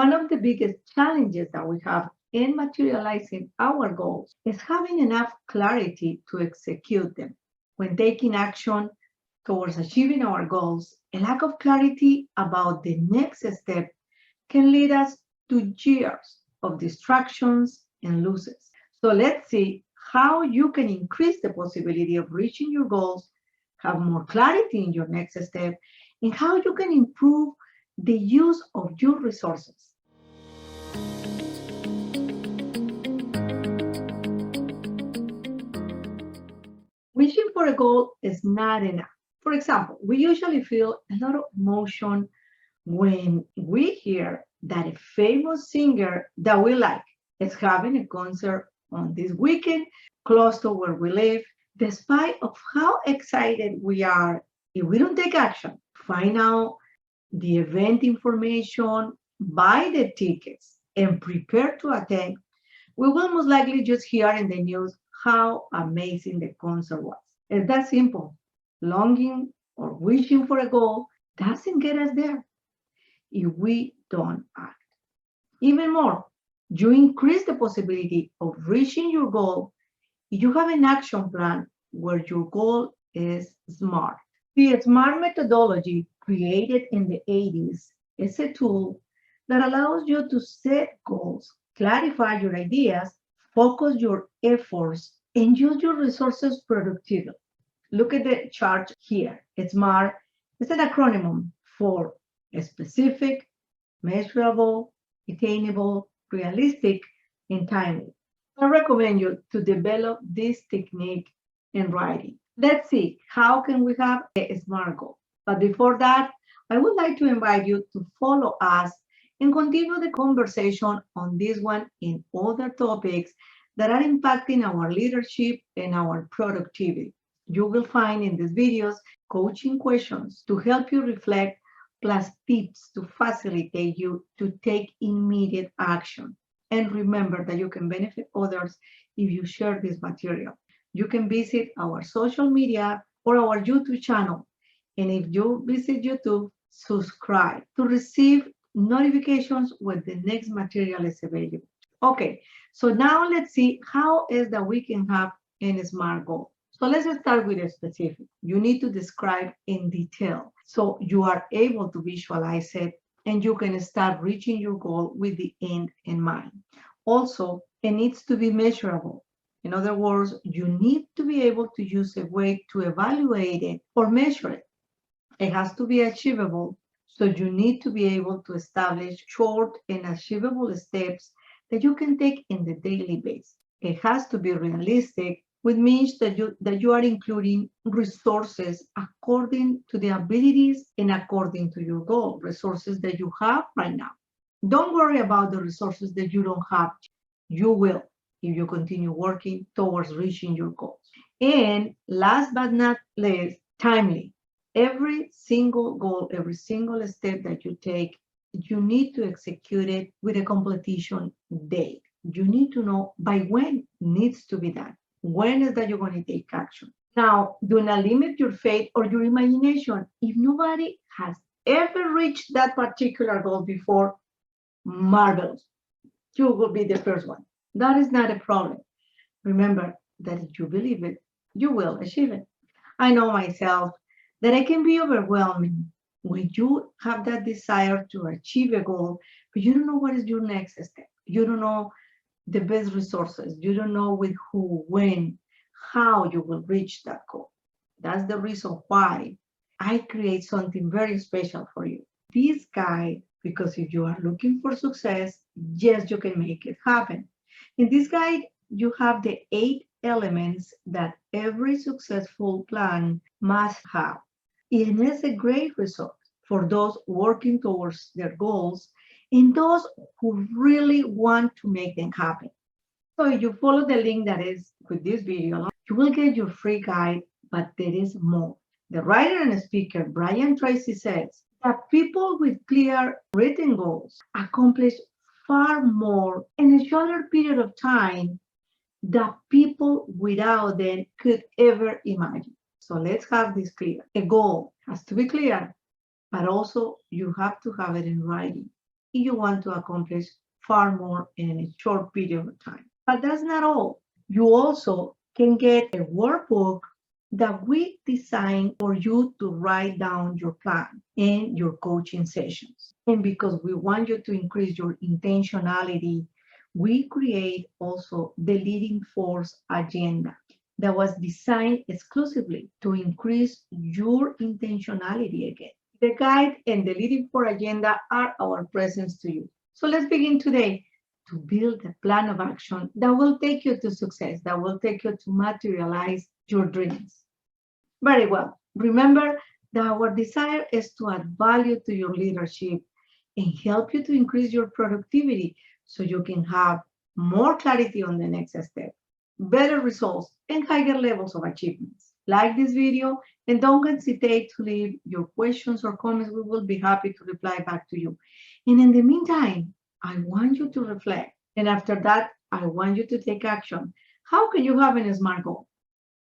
One of the biggest challenges that we have in materializing our goals is having enough clarity to execute them. When taking action towards achieving our goals, a lack of clarity about the next step can lead us to years of distractions and losses. So let's see how you can increase the possibility of reaching your goals, have more clarity in your next step, and how you can improve the use of your resources. Wishing for a goal is not enough. For example, we usually feel a lot of emotion when we hear that a famous singer that we like is having a concert on this weekend close to where we live. Despite of how excited we are, if we don't take action, find out the event information, buy the tickets, and prepare to attend, we will most likely just hear in the news how amazing the concert was. It's that simple. Longing or wishing for a goal doesn't get us there if we don't act. Even more, you increase the possibility of reaching your goal if you have an action plan where your goal is SMART. The SMART methodology, created in the 80s, is a tool that allows you to set goals, clarify your ideas, focus your efforts, and use your resources productively. Look at the chart here. SMART is an acronym for specific, measurable, attainable, realistic, and timely. I recommend you to develop this technique in writing. Let's see, how can we have a SMART goal? But before that, I would like to invite you to follow us and continue the conversation on this one and other topics that are impacting our leadership and our productivity. You will find in these videos coaching questions to help you reflect, plus tips to facilitate you to take immediate action. And remember that you can benefit others if you share this material. You can visit our social media or our YouTube channel. And if you visit YouTube, subscribe to receive notifications when the next material is available. Okay, so now let's see how is that we can have a SMART goal. So let's start with a specific. You need to describe in detail so you are able to visualize it and you can start reaching your goal with the end in mind. Also, it needs to be measurable. In other words, you need to be able to use a way to evaluate it or measure it. It has to be achievable, so you need to be able to establish short and achievable steps that you can take in the daily basis. It has to be realistic, which means that you are including resources according to the abilities and according to your goal, resources that you have right now. Don't worry about the resources that you don't have. You will if you continue working towards reaching your goals. And last but not least, timely. Every single goal, every single step that you take, you need to execute it with a completion date. You need to know by when it needs to be done. When is that you're going to take action? Now, do not limit your faith or your imagination. If nobody has ever reached that particular goal before, marvelous. You will be the first one. That is not a problem. Remember that if you believe it, you will achieve it. I know myself that it can be overwhelming when you have that desire to achieve a goal, but you don't know what is your next step. You don't know the best resources. You don't know with who, when, how you will reach that goal. That's the reason why I create something very special for you. This guide, because if you are looking for success, yes, you can make it happen. In this guide, you have the 8 elements that every successful plan must have. It is a great resource for those working towards their goals and those who really want to make them happen. So if you follow the link that is with this video, you will get your free guide, but there is more. The writer and speaker, Brian Tracy, says that people with clear written goals accomplish far more in a shorter period of time than people without them could ever imagine. So let's have this clear. A goal has to be clear, but also you have to have it in writing. you want to accomplish far more in a short period of time. But that's not all. You also can get a workbook that we designed for you to write down your plan and your coaching sessions. And because we want you to increase your intentionality, we create also the Leading Force agenda that was designed exclusively to increase your intentionality again. The guide and the Leading Force agenda are our presents to you. So let's begin today to build a plan of action that will take you to success, that will take you to materialize your dreams. Very well. Remember that our desire is to add value to your leadership and help you to increase your productivity so you can have more clarity on the next step, better results, and higher levels of achievements. Like this video and don't hesitate to leave your questions or comments. We will be happy to reply back to you. And in the meantime, I want you to reflect. And after that, I want you to take action. How can you have a SMART goal?